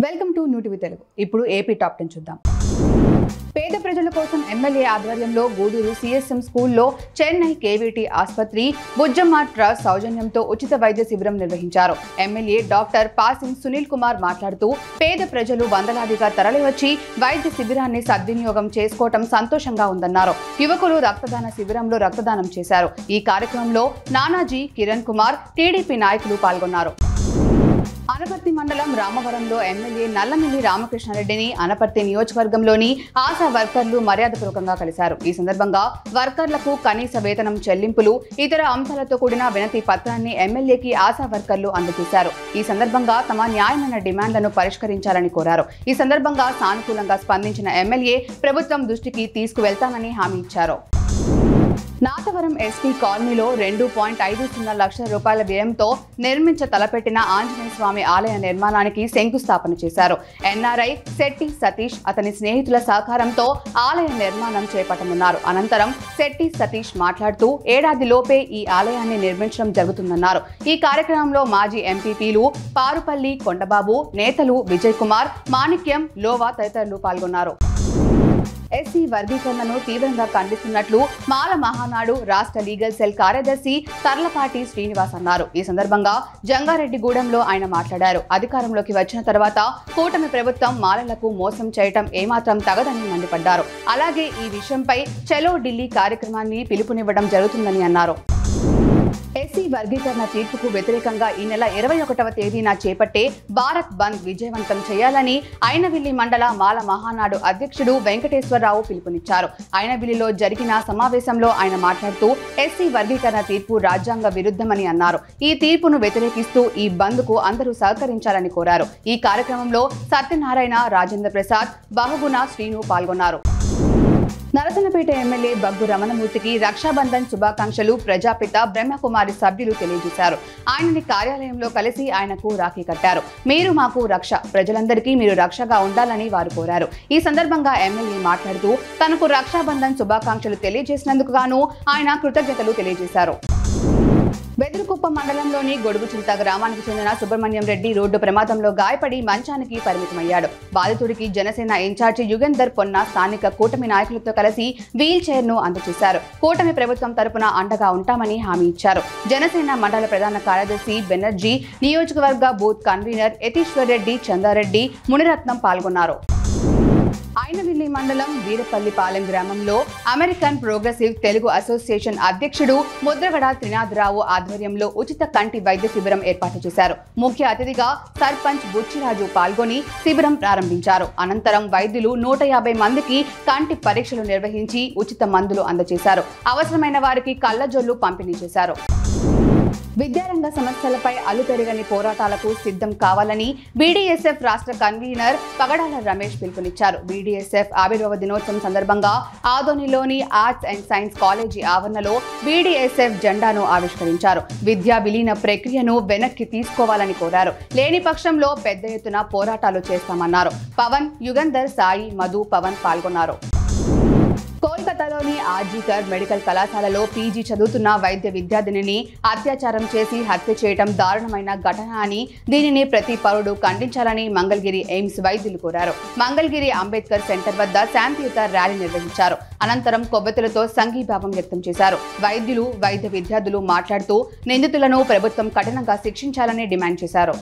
Welcome to new TV Telugu. ఇప్పుడు AP top 10 చూద్దాం. పేద ప్రజల కోసం ఎమ్మెల్యే ఆధ్వర్యంలో గూడూరు సిఎస్ఎం స్కూల్లో చెన్నై కేవీటీ ఆసుపత్రి బుజ్జమ్మ ట్రస్ట్ సౌజన్యంతో ఉచిత వైద్య శిబిరం నిర్వహించారు. ఎమ్మెల్యే డాక్టర్ పాసిం సునీల్ కుమార్ మాట్లాడుతూ పేద ప్రజలు వందలాదిగా తరలివచ్చి వైద్య శిబిరాన్ని సద్వినియోగం చేసుకోవటం సంతోషంగా ఉందన్నారు. యువకులు రక్తదాన శిబిరంలో రక్తదానం చేశారు. ఈ కార్యక్రమంలో నానాజీ, కిరణ్ కుమార్, టీడీపీ నాయకులు పాల్గొన్నారు. అనపర్తి మండలం రామవరంలో ఎమ్మెల్యే నల్లమిల్లి రామకృష్ణారెడ్డిని అనపర్తి నియోజకవర్గంలోని ఆశా వర్కర్లు మర్యాదపూర్వకంగా కలిశారు. ఈ సందర్భంగా వర్కర్లకు కనీస వేతనం చెల్లింపులు, ఇతర అంశాలతో కూడిన వినతి పత్రాన్ని ఎమ్మెల్యేకి ఆశా వర్కర్లు అందజేశారు. ఈ సందర్భంగా తమ న్యాయమైన డిమాండ్లను పరిష్కరించాలని కోరారు. ఈ సందర్భంగా సానుకూలంగా స్పందించిన ఎమ్మెల్యే ప్రభుత్వం దృష్టికి తీసుకువెళ్తానని హామీ ఇచ్చారు. నాతవరం ఎస్టీ కాలనీలో 2.50 లక్షల రూపాయల వ్యయంతో నిర్మించ తలపెట్టిన ఆంజనేయ స్వామి ఆలయ నిర్మాణానికి శంకుస్థాపన చేశారు. ఎన్ఆర్ఐ శెట్టి సతీష్, అతని స్నేహితుల సహకారంతో ఆలయ నిర్మాణం చేపట్టనున్నారు. అనంతరం శెట్టి సతీష్ మాట్లాడుతూ ఏడాదిలోపే ఈ ఆలయాన్ని నిర్మించడం జరుగుతుందన్నారు. ఈ కార్యక్రమంలో మాజీ ఎంపీపీలు పారుపల్లి కొండబాబు, నేతలు విజయ్ కుమార్, మాణిక్యం, లోవా తదితరులు పాల్గొన్నారు. ఎస్సీ వర్గీకరణను తీవ్రంగా ఖండిస్తున్నట్లు మాల మహానాడు రాష్ట్ర లీగల్ సెల్ కార్యదర్శి తర్లపాటి శ్రీనివాస్ అన్నారు. ఈ సందర్భంగా జంగారెడ్డిగూడెంలో ఆయన మాట్లాడారు. అధికారంలోకి వచ్చిన తర్వాత కూటమి ప్రభుత్వం మాలలకు మోసం చేయటం ఏమాత్రం తగదని మండిపడ్డారు. అలాగే ఈ విషయంపై చలో ఢిల్లీ కార్యక్రమాన్ని పిలుపునివ్వడం జరుగుతుందని అన్నారు. ఎస్సీ వర్గీకరణ తీర్పుకు వ్యతిరేకంగా ఈ నెల 21వ తేదీన చేపట్టే భారత్ బంద్ విజయవంతం చేయాలని ఐనవిల్లి మండల మాల మహానాడు అధ్యక్షుడు వెంకటేశ్వరరావు పిలుపునిచ్చారు. ఐనవిల్లిలో జరిగిన సమావేశంలో ఆయన మాట్లాడుతూ ఎస్సీ వర్గీకరణ తీర్పు రాజ్యాంగ విరుద్ధమని అన్నారు. ఈ తీర్పును వ్యతిరేకిస్తూ ఈ బంద్ కు అందరూ సహకరించాలని కోరారు. ఈ కార్యక్రమంలో సత్యనారాయణ, రాజేంద్ర ప్రసాద్, బహుగుణ, శ్రీను పాల్గొన్నారు. నరసన్నపేట ఎమ్మెల్యే బగ్గు రమణమూర్తికి రక్షాబంధన్ శుభాకాంక్షలు ప్రజాపిత బ్రహ్మకుమారి సభ్యులు తెలియజేశారు. ఆయనని కార్యాలయంలో కలిసి ఆయనకు రాఖీ కట్టారు. మీరు మాకు రక్ష, ప్రజలందరికీ మీరు రక్షగా ఉండాలని వారు కోరారు. ఈ సందర్భంగా ఎమ్మెల్యే మాట్లాడుతూ తనకు రక్షాబంధన్ శుభాకాంక్షలు తెలియజేసినందుకు గాను ఆయన కృతజ్ఞతలు తెలియజేశారు. బెదురుకుప్పం మండలంలోని గొడుగుచింత గ్రామానికి చెందిన సుబ్రహ్మణ్యం రెడ్డి రోడ్డు ప్రమాదంలో గాయపడి మంచానికి పరిమితమయ్యాడు. బాధితుడికి జనసేన ఇన్ఛార్జి యుగేందర్ పొన్న స్థానిక కూటమి నాయకులతో కలిసి వీల్ చైర్ ను అందజేశారు. కూటమి ప్రభుత్వం తరపున అండగా ఉంటామని హామీ ఇచ్చారు. జనసేన మండల ప్రధాన కార్యదర్శి బెనర్జీ, నియోజకవర్గ బూత్ కన్వీనర్ యతీశ్వర్ రెడ్డి, చందారెడ్డి, మునిరత్నం పాల్గొన్నారు. ఐనవిల్లి మండలం వీరపల్లిపాలెం గ్రామంలో అమెరికన్ ప్రోగ్రెసివ్ తెలుగు అసోసియేషన్ అధ్యక్షుడు ముద్రగడ త్రినాథరావు ఆధ్వర్యంలో ఉచిత కంటి వైద్య శిబిరం ఏర్పాటు చేశారు. ముఖ్య అతిథిగా సర్పంచ్ బుచ్చిరాజు పాల్గొని శిబిరం ప్రారంభించారు. అనంతరం వైద్యులు 150 మందికి కంటి పరీక్షలు నిర్వహించి ఉచిత మందులు అందజేశారు. అవసరమైన వారికి కళ్లజొల్లు పంపిణీ చేశారు. విద్యారంగ సమస్యలపై అలుపెరగని పోరాటాలకు సిద్ధం కావాలని బీడీఎస్ఎఫ్ రాష్ట్ర కన్వీనర్ పగడాల రమేష్ పిలుపునిచ్చారు. బీడీఎస్ఎఫ్ ఆవిర్భావ దినోత్సవం సందర్భంగా ఆదోనిలోని ఆర్ట్స్ అండ్ సైన్స్ కాలేజీ ఆవరణలో బీడీఎస్ఎఫ్ జెండాను ఆవిష్కరించారు. విద్యా విలీన ప్రక్రియను వెనక్కి తీసుకోవాలని కోరారు. లేని పక్షంలో పెద్ద ఎత్తున పోరాటాలు చేస్తామన్నారు. పవన్, యుగంధర్, సాయి, మధు, పవన్ పాల్గొన్నారు. కోల్కతాలోని ఆర్జీకర్ మెడికల్ కళాశాలలో పీజీ చదువుతున్న వైద్య విద్యార్థినిని అత్యాచారం చేసి హత్య చేయడం దారుణమైన ఘటన అని, దీనిని ప్రతి పౌరుడు ఖండించాలని మంగళగిరి ఎయిమ్స్ వైద్యులు కోరారు. మంగళగిరి అంబేద్కర్ సెంటర్ వద్ద శాంతియుత ర్యాలీ నిర్వహించారు. అనంతరం కొవ్వొత్తులతో సంఘీభావం వ్యక్తం చేశారు. వైద్యులు, వైద్య విద్యార్థులు మాట్లాడుతూ నిందితులను ప్రభుత్వం కఠినంగా శిక్షించాలని డిమాండ్ చేశారు.